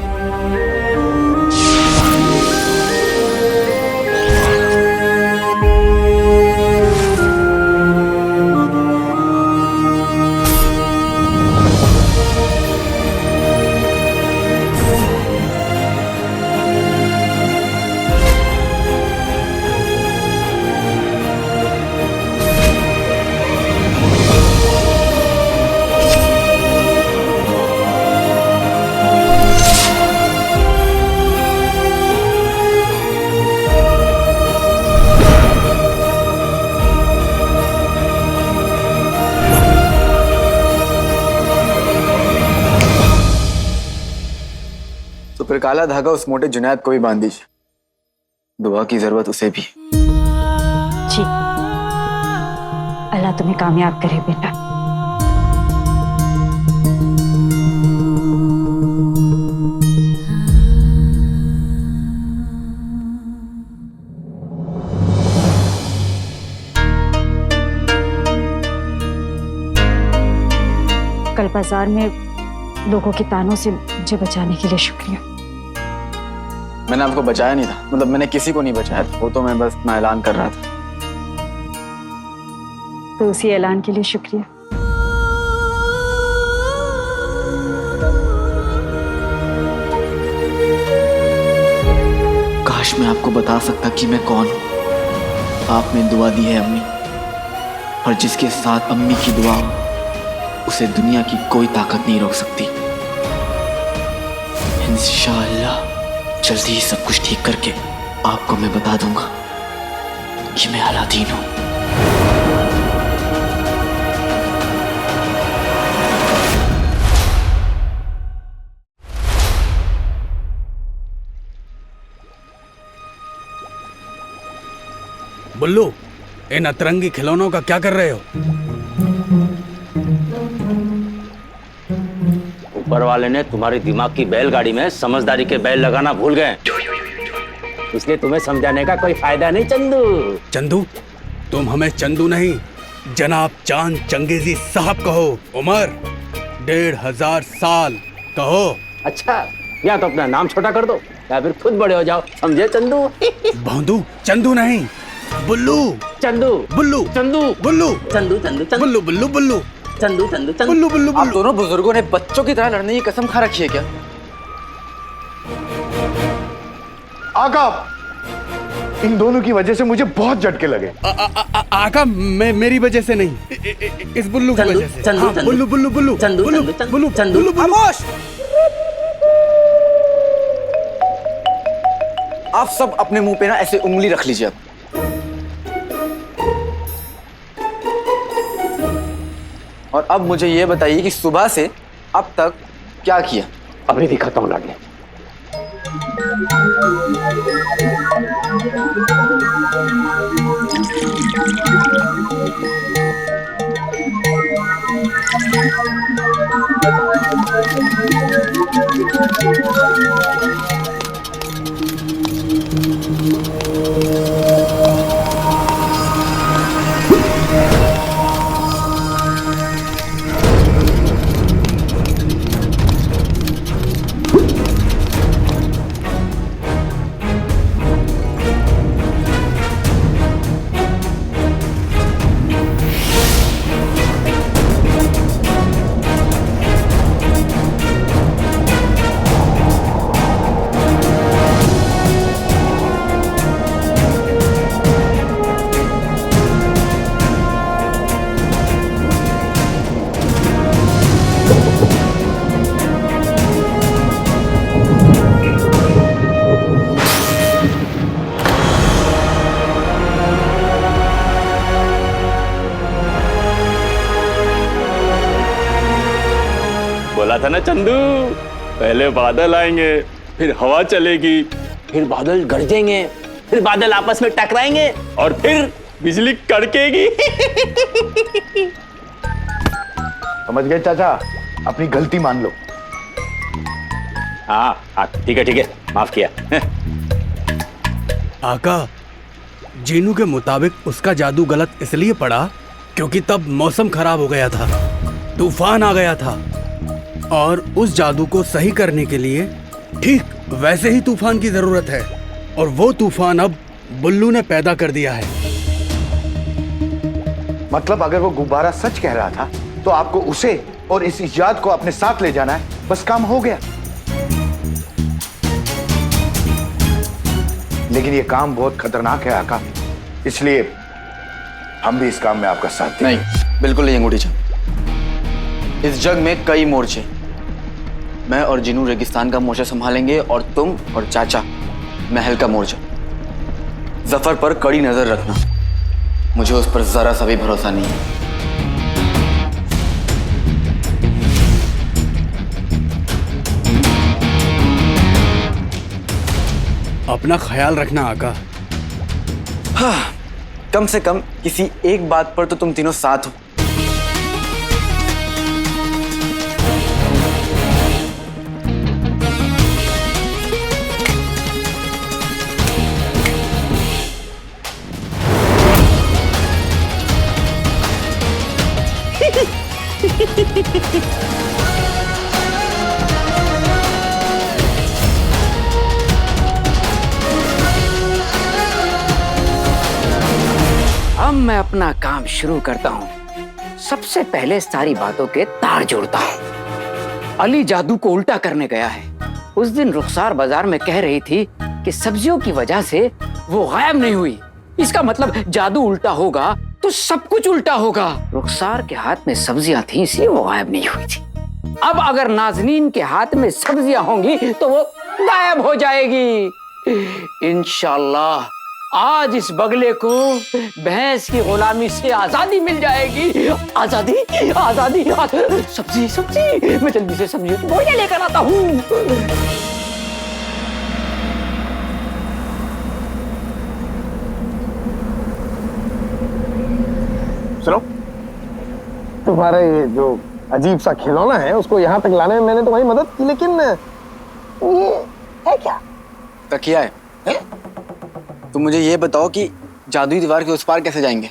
A: तो फिर काला धागा उस मोटे जुनैद को भी बांध दीजिए। दुआ की जरूरत उसे भी।
F: जी, अल्लाह तुम्हें कामयाब करे बेटा। कल बाजार में लोगों के तानों से मुझे बचाने के लिए शुक्रिया।
A: मैंने आपको बचाया नहीं था, मतलब मैंने किसी को नहीं बचाया था, वो तो मैं बस अपना ऐलान कर रहा था।
F: तो उसी ऐलान के लिए शुक्रिया।
A: काश मैं आपको बता सकता कि मैं कौन हूं। आपने दुआ दी है अम्मी, और जिसके साथ अम्मी की दुआ हो उसे दुनिया की कोई ताकत नहीं रोक सकती। इंशाअल्लाह जल्दी ही सब कुछ ठीक करके आपको मैं बता दूंगा कि मैं अलादीन हूं।
L: बुल्लू, इन अतरंगी खिलौनों का क्या कर रहे हो?
M: ऊपर वाले ने तुम्हारी दिमाग की बैलगाड़ी में समझदारी के बैल लगाना भूल गए, इसलिए तुम्हें समझाने का कोई फायदा नहीं। चंदू,
L: चंदू, तुम हमें चंदू नहीं जनाब चांद चंगेजी साहब कहो। उम्र 1500 साल कहो।
M: अच्छा, या तो अपना नाम छोटा कर दो या फिर खुद बड़े हो जाओ, समझे चंदू?
L: भौंदू, चंदू नहीं, बुल्लू।
M: चंदू,
L: बुल्लू,
M: चंदू,
L: बुल्लू,
M: चंदू, चंदू, चंदू,
L: बुल्लू, बुल्लू, बुल्लू,
M: चंदू, चंदू, चंदू,
L: बुल्लू, बुल्लू।
A: आप दोनों बुजुर्गों ने बच्चों की तरह लड़ने की कसम खा रखी है क्या?
B: आका, इन दोनों की वजह से मुझे बहुत झटके लगे।
L: आका, मेरी वजह से नहीं, इस बुल्लू की वजह से।
M: चंदू,
L: हाँ, बुल्लू, बुल्लू, बुल्लू,
M: चंदू,
L: बुल्लू,
M: चंदू,
L: बुल्लू,
M: चंदू,
L: बुल्लू, बुल्लू।
A: खामोश! आप सब अपने मुंह पे ना ऐसे उंगली रख लीजिए। और अब मुझे ये बताइए कि सुबह से अब तक क्या किया?
M: अभी दिखाता हूँ लागे। बोला था ना चंदू, पहले बादल आएंगे, फिर हवा चलेगी, फिर बादल गरजेंगे, फिर बादल आपस में टकराएंगे और फिर बिजली कड़केगी।
D: समझ गए चाचा, अपनी गलती मान लो।
M: हाँ ठीक है, माफ किया।
L: आका, जीनू के मुताबिक उसका जादू गलत इसलिए पड़ा क्योंकि तब मौसम खराब हो गया था, तूफान आ गया था, और उस जादू को सही करने के लिए ठीक वैसे ही तूफान की जरूरत है, और वो तूफान अब बुल्लू ने पैदा कर दिया है।
D: मतलब अगर वो गुब्बारा सच कह रहा था तो आपको उसे और इस इजाद को अपने साथ ले जाना है, बस काम हो गया। लेकिन ये काम बहुत खतरनाक है आका, इसलिए हम भी इस काम में आपका साथ दें।
J: नहीं, बिल्कुल नहीं अंगूठी चंद। इस जग में कई मोर्चे, मैं और जिनू रेगिस्तान का मोर्चा संभालेंगे और तुम और चाचा महल का मोर्चा। जफर पर कड़ी नजर रखना, मुझे उस पर जरा सा भी भरोसा नहीं है।
L: अपना ख्याल रखना आका।
J: हाँ, कम से कम किसी एक बात पर तो तुम तीनों साथ हो।
C: अब मैं अपना काम शुरू करता हूँ। सबसे पहले सारी बातों के तार जोड़ता हूँ। अली जादू को उल्टा करने गया है। उस दिन रुखसार बाजार में कह रही थी कि सब्जियों की वजह से वो गायब नहीं हुई। इसका मतलब जादू उल्टा होगा तो सब कुछ उल्टा होगा। रुखसार के हाथ में सब्जियां थी इसलिए वो गायब नहीं हुई थी। अब अगर नाज़नीन के हाथ में सब्जियां होंगी तो वो गायब हो जाएगी। इंशाल्लाह आज इस बगले को भैंस की गुलामी से आजादी मिल जाएगी। आजादी आजादी, सब्जी सब्जी, मैं जल्दी से सब्जी की बोरियां लेकर आता हूँ।
B: सुनो, तुम्हारा ये जो अजीब सा खिलौना है उसको यहाँ तक लाने में मैंने तुम्हारी मदद की, लेकिन ये है क्या?
J: तकिया है। तुम मुझे ये बताओ कि जादुई दीवार के उस पार कैसे जाएंगे?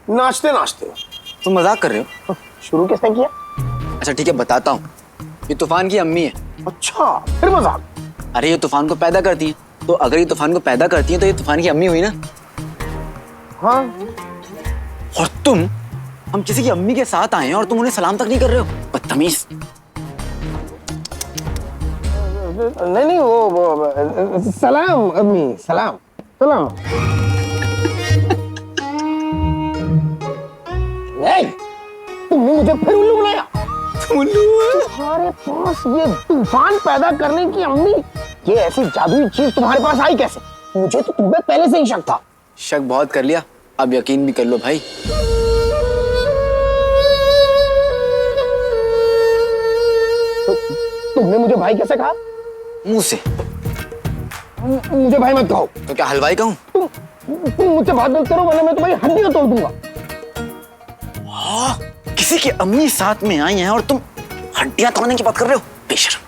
B: नाचते नाचते।
J: तुम मजाक कर रहे हो?
B: शुरू किसने किया?
J: अच्छा ठीक है, बताता हूँ। ये तूफान की अम्मी है।
B: अच्छा, फिर मजाक?
J: अरे ये तूफान को पैदा करती है, तो अगर ये तूफान को पैदा करती है तो ये तूफान की अम्मी हुई ना।
B: हाँ।
J: और तुम, हम किसी की अम्मी के साथ आए हैं और तुम उन्हें सलाम तक नहीं कर रहे हो, बदतमीज।
B: नहीं वो सलाम अम्मी, सलाम सलाम। नहीं, तुमने मुझे फिर उल्लू बनाया। उल्लू? तुम्हारे पास ये तूफान पैदा करने की अम्मी, ये ऐसी जादुई चीज तुम्हारे पास आई कैसे? मुझे तो तुम्हें पहले से ही शक था।
J: शक बहुत कर लिया, अब यकीन भी कर लो भाई।
B: तो तुमने मुझे भाई कैसे कहा?
J: मुंह से।
B: मुझे भाई मत कहो।
J: तो क्या हलवाई कहूं?
B: तुम मुझसे बात मत करो वरना मैं तुम्हारी हड्डियां तोड़ दूंगा।
J: किसी की अम्मी साथ में आई हैं और तुम हड्डियां तोड़ने की बात कर रहे हो? बेशर्म।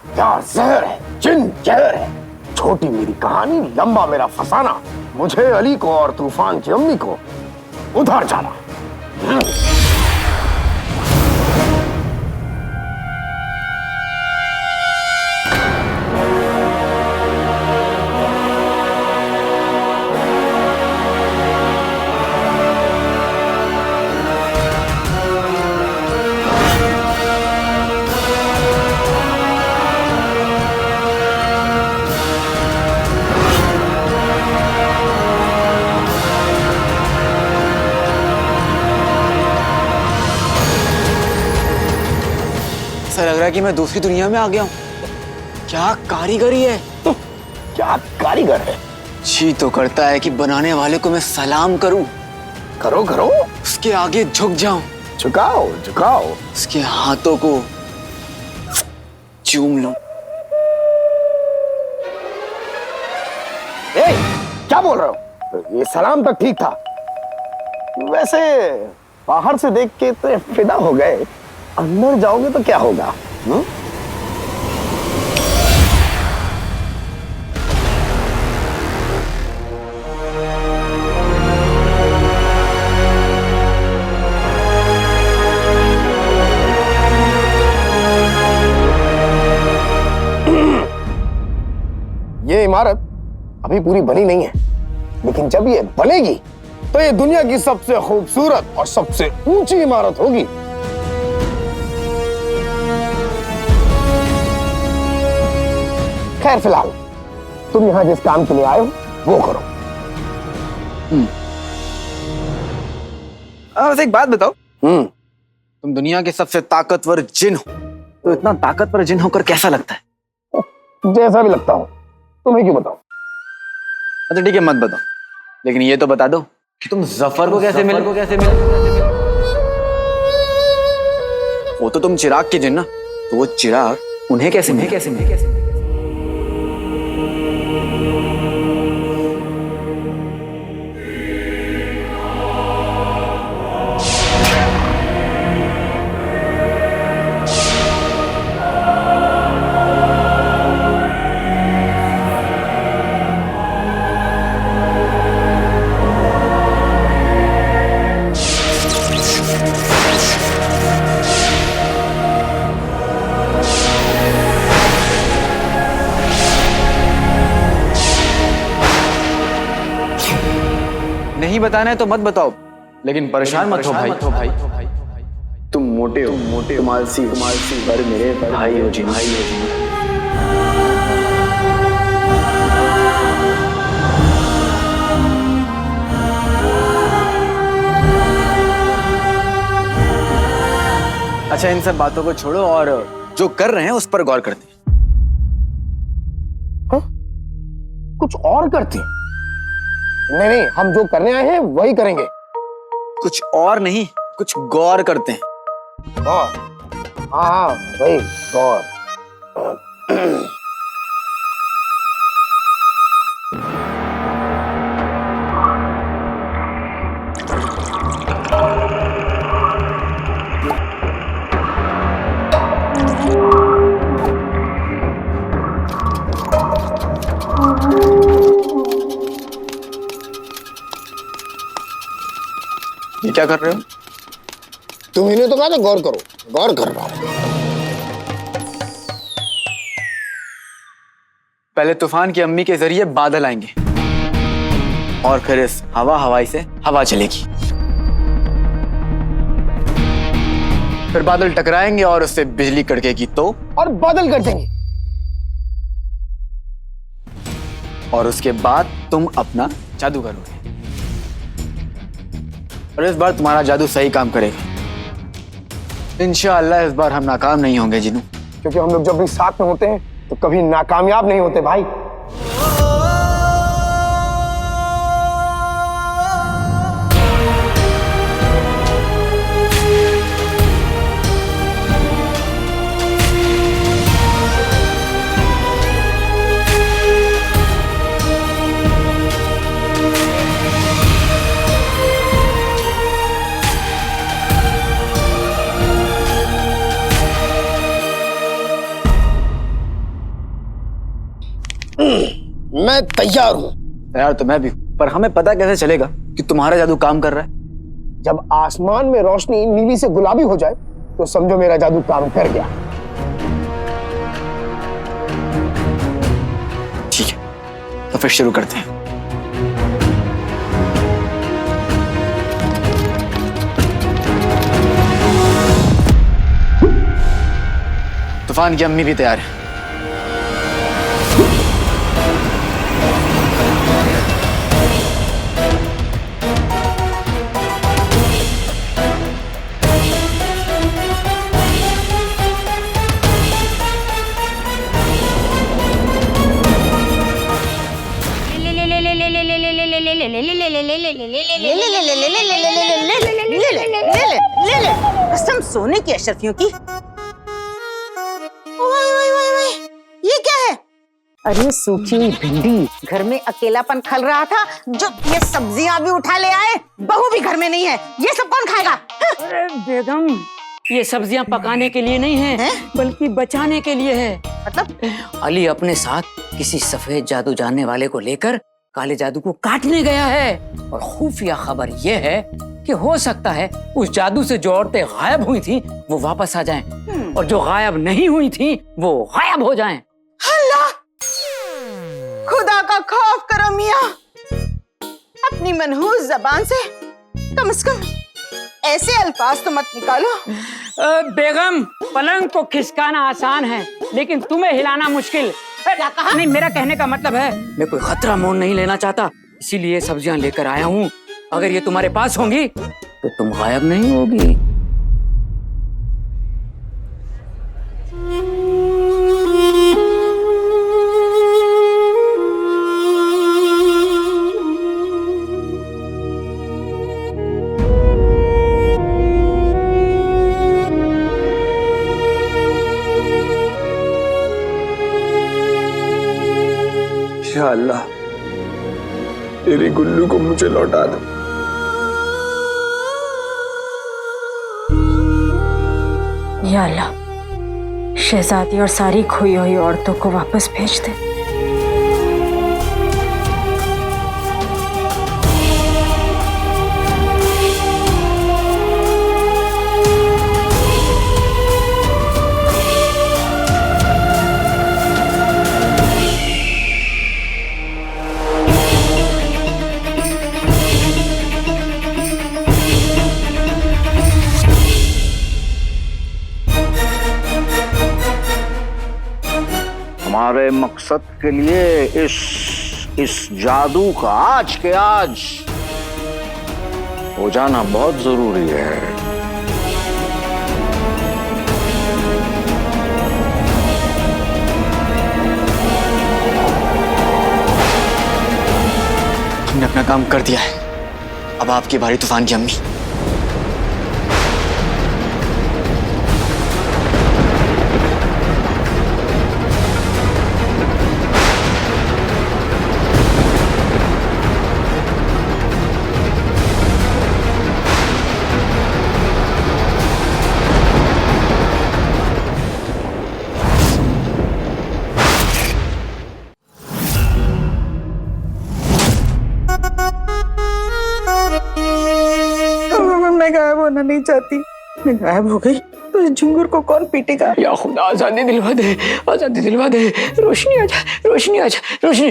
B: प्यार जहर है, जिन जहर है। छोटी मेरी कहानी, लंबा मेरा फसाना। मुझे अली को और तूफान की अम्मी को उधर जाना।
J: ऐसा लग रहा है कि मैं दूसरी दुनिया में आ गया हूँ। क्या कारीगरी है,
B: क्या कारीगर है।
J: जी तो करता है कि बनाने वाले को मैं सलाम करूं।
B: करो करो,
J: उसके आगे झुक जाऊं।
B: झुकाओ झुकाओ,
J: उसके हाथों को चूम लूं।
B: ए, क्या बोल रहे हो? ये सलाम तक ठीक था। वैसे बाहर से देख के तो फिदा हो गए, अंदर जाओगे तो क्या होगा? ये इमारत अभी पूरी बनी नहीं है, लेकिन जब ये बनेगी तो ये दुनिया की सबसे खूबसूरत और सबसे ऊंची इमारत होगी। खैर फिलहाल तुम यहां जिस काम के लिए आए हो वो करो।
J: बस एक बात बताओ, तुम दुनिया के सबसे ताकतवर जिन हो, तो इतना ताकतवर जिन होकर कैसा लगता है?
B: जैसा भी लगता हो, तुम्हें क्यों बताओ?
J: अच्छा ठीक है, मत बताओ, लेकिन ये तो बता दो कि तुम जफर को कैसे मिले? वो तो तुम चिराग के जिन ना, तो वो चिराग उन्हें कैसे मिले? नहीं बताना है तो मत बताओ, लेकिन परेशान मत हो भाई। तुम मोटे हो, तुम आलसी पर मेरे भाई हो जी। अच्छा इन सब बातों को छोड़ो और जो कर रहे हैं उस पर गौर करते हैं।
B: कुछ और करते? नहीं, हम जो करने आए हैं वही करेंगे।
J: कुछ और नहीं, कुछ गौर करते हैं।
B: गौर? हाँ वही गौर।
J: ये क्या कर रहे हो?
B: तुम इन्हें तो कहा था गौर करो, गौर कर रहा हूं।
J: पहले तूफान की अम्मी के जरिए बादल आएंगे और फिर इस हवाई से हवा चलेगी, फिर बादल टकराएंगे और उससे बिजली कड़केगी तो
B: और बादल कर देंगे,
J: और उसके बाद तुम अपना जादू करोगे और इस बार तुम्हारा जादू सही काम करेगा। इंशाअल्लाह इस बार हम नाकाम नहीं होंगे जिनू,
B: क्योंकि हम लोग जब भी साथ में होते हैं तो कभी नाकामयाब नहीं होते भाई। मैं तैयार हूँ।
J: तैयार तो मैं भी हूँ, पर हमें पता कैसे चलेगा कि तुम्हारा जादू काम कर रहा है?
B: जब आसमान में रोशनी नीली से गुलाबी हो जाए तो समझो मेरा जादू काम कर गया।
J: ठीक है, तो फिर शुरू करते हैं। तूफान की अम्मी भी तैयार है।
C: कसम सोने की अशरफियों की। ये क्या है? अरे सूखी भिंडी। घर में अकेलापन खल रहा था, जो ये सब्जियां भी उठा ले आए। बहू भी घर में नहीं है, ये सब कौन खाएगा?
F: अरे बेगम, ये सब्जियां पकाने के लिए नहीं है, बल्कि बचाने के लिए है।
C: मतलब
F: अली अपने साथ किसी सफेद जादू जानने वाले को लेकर काले जादू को काटने गया है, और खुफिया खबर यह है कि हो सकता है उस जादू से जो औरतें गायब हुई थी वो वापस आ जाएं, और जो गायब नहीं हुई थी वो गायब हो जाएं।
C: अल्लाह, खुदा का खौफ करो मियाँ। अपनी मनहूस जबान से कम ऐसे अल्फाज तो मत निकालो।
F: बेगम, पलंग को खिसकाना आसान है, लेकिन तुम्हें हिलाना मुश्किल।
C: क्या कहा?
F: नहीं, मेरा कहने का मतलब है मैं कोई खतरा मोल नहीं लेना चाहता, इसीलिए सब्जियां लेकर आया हूँ। अगर ये तुम्हारे पास होंगी तो तुम गायब नहीं होगी।
B: या अल्लाह, तेरी गुल्लू को मुझे लौटा दे।
F: या अल्लाह, शहजादी और सारी खोई हुई औरतों को वापस भेज दे।
K: हमारे मकसद के लिए इस जादू का आज के आज हो जाना बहुत जरूरी है।
J: हमने अपना काम कर दिया है, अब आपकी बारी तूफान की अम्मी।
F: मैं गायब होना नहीं चाहती। मैं गायब हो गई तो इस झुंगुर को कौन पीटेगा? या खुदा, आजादी दिलवा दे, आजादी दिलवा दे। रोशनी आजा, रोशनी आजा, रोशनी।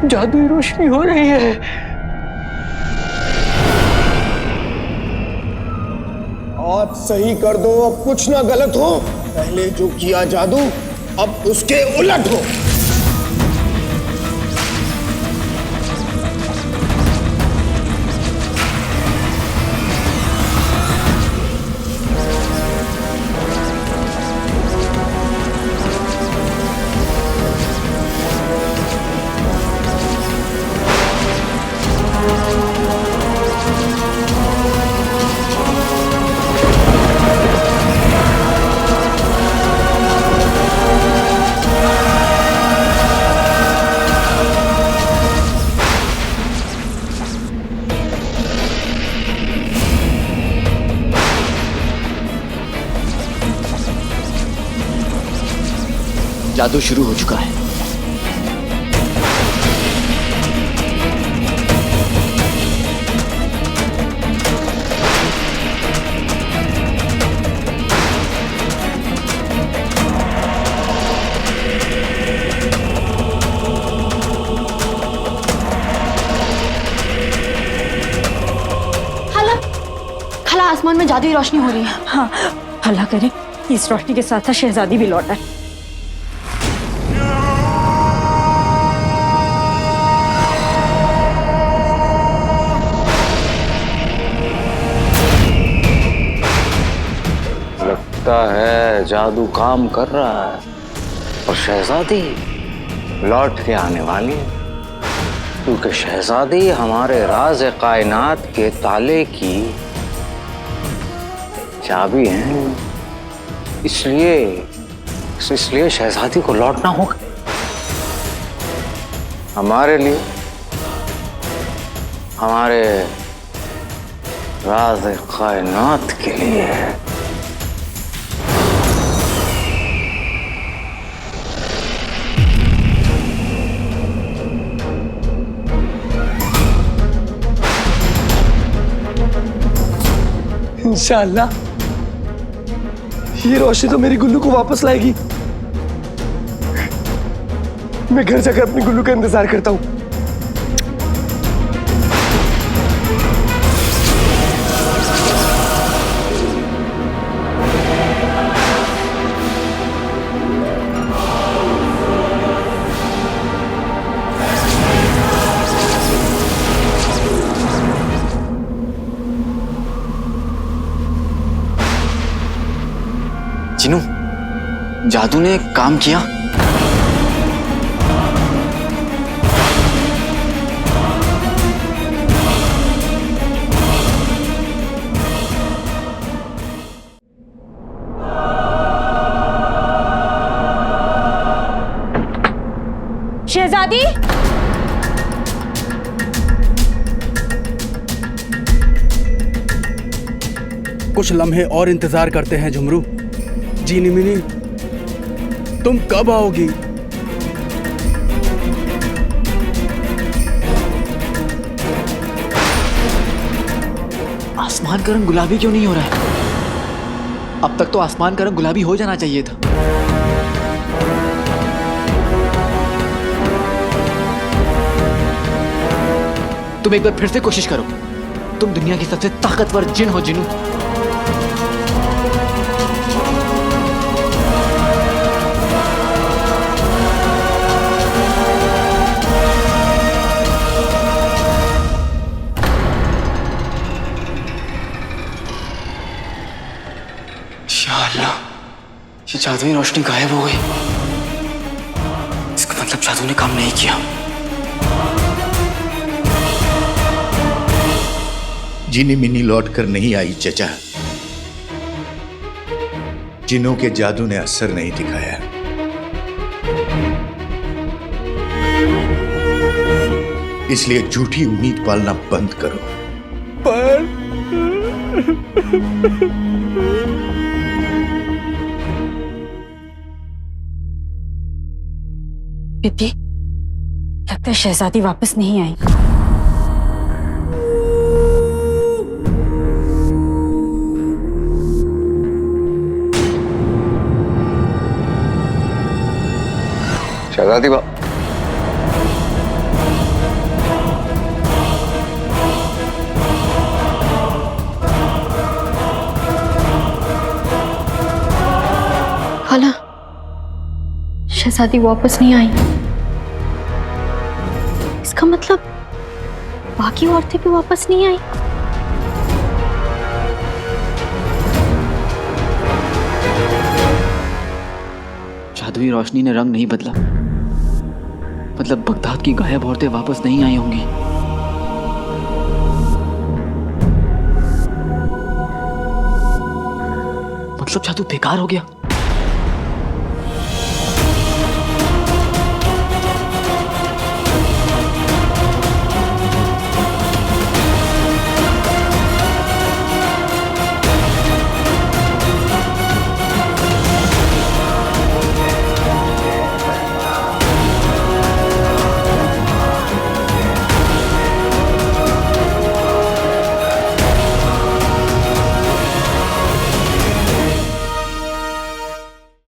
F: जादुई रोशनी हो रही है।
B: आप सही कर दो, अब कुछ ना गलत हो। पहले जो किया जादू अब उसके उलट हो।
J: जादू शुरू हो चुका है।
G: खाला आसमान में जादुई रोशनी हो रही है।
F: हाँ, अल्लाह करे इस रोशनी के साथ शहजादी भी लौट आए।
K: लगता है जादू काम कर रहा है और शहजादी लौट के आने वाली है, क्योंकि शहजादी हमारे राज कायनात के ताले की चाबी है। इसलिए शहजादी को लौटना होगा हमारे लिए, हमारे राज कायनात के लिए।
A: इंशाअल्लाह ये रोशनी तो मेरी गुल्लू को वापस लाएगी। मैं घर जाकर अपनी गुल्लू का इंतजार करता हूँ।
J: जिनू, जादू ने काम किया।
F: शहजादी,
L: कुछ लम्हे और इंतजार करते हैं झुमरू। जीनी मिनी, तुम कब आओगी?
J: आसमान का रंग गुलाबी क्यों नहीं हो रहा है? अब तक तो आसमान का रंग गुलाबी हो जाना चाहिए था। तुम एक बार फिर से कोशिश करो। तुम दुनिया की सबसे ताकतवर जिन हो जिनू। ये जादुई रोशनी गायब हो गई। इसका मतलब जादू ने काम नहीं किया।
N: जिनी मिनी लौट कर नहीं आई चचा। जिनों के जादू ने असर नहीं दिखाया। इसलिए झूठी उम्मीद पालना बंद करो।
L: पर
F: बिब्बी, लगता है शहजादी वापस नहीं आई।
K: शहजादी
G: खाला, शहजादी वापस नहीं आई। इसका मतलब बाकी औरतें भी वापस नहीं आई।
J: जादुई रोशनी ने रंग नहीं बदला। मतलब बगदाद की गायब औरतें वापस नहीं आई होंगी। मतलब जादू बेकार हो गया।